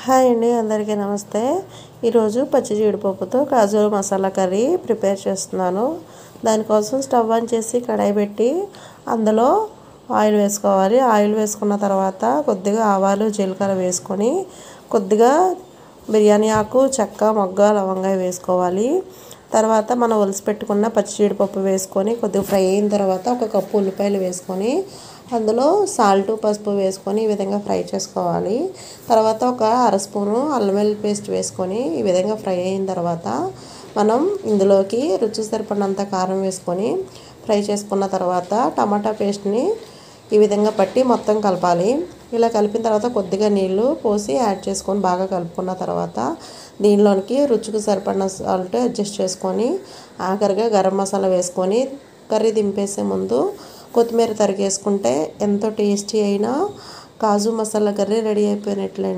Hi అండి, అందరికీ నమస్తే. ఈరోజు పచ్చి జీడిపప్పుతో కాజు మసాలా కర్రీ ప్రిపేర్ చేస్తున్నాను. దానికోసం స్టవ్ ఆన్ చేసి కడాయి పెట్టి అందులో ఆయిల్ వేసుకోవాలి. ఆయిల్ వేసుకున్న తర్వాత కొద్దిగా ఆవాలు జీలకర్ర వేసుకొని కొద్దిగా బిర్యానీ ఆకు, చెక్క, మొగ్గ, లవంగా వేసుకోవాలి. తర్వాత మనం ఒలిసి పెట్టుకున్న పచ్చి జీడిపప్పు వేసుకొని కొద్దిగా ఫ్రై అయిన తర్వాత ఒక కప్పు ఉల్లిపాయలు వేసుకొని అందులో సాల్ట్, పసుపు వేసుకొని ఈ విధంగా ఫ్రై చేసుకోవాలి. తర్వాత ఒక అర స్పూను అల్లం వెల్లుల్లి పేస్ట్ వేసుకొని ఈ విధంగా ఫ్రై అయిన తర్వాత మనం ఇందులోకి రుచి సరిపడినంత కారం వేసుకొని ఫ్రై చేసుకున్న తర్వాత టమాటా పేస్ట్ని ఈ విధంగా పట్టి మొత్తం కలపాలి. ఇలా కలిపిన తర్వాత కొద్దిగా నీళ్లు పోసి యాడ్ చేసుకొని బాగా కలుపుకున్న తర్వాత దీనిలోనికి రుచికి సరిపడిన సాల్ట్ అడ్జస్ట్ చేసుకొని ఆఖరిగా గరం మసాలా వేసుకొని కర్రీ దింపేసే ముందు కొత్తిమీర తరిగేసుకుంటే ఎంతో టేస్టీ అయిన కాజు మసాలా కర్రీ రెడీ అయిపోయినట్లే.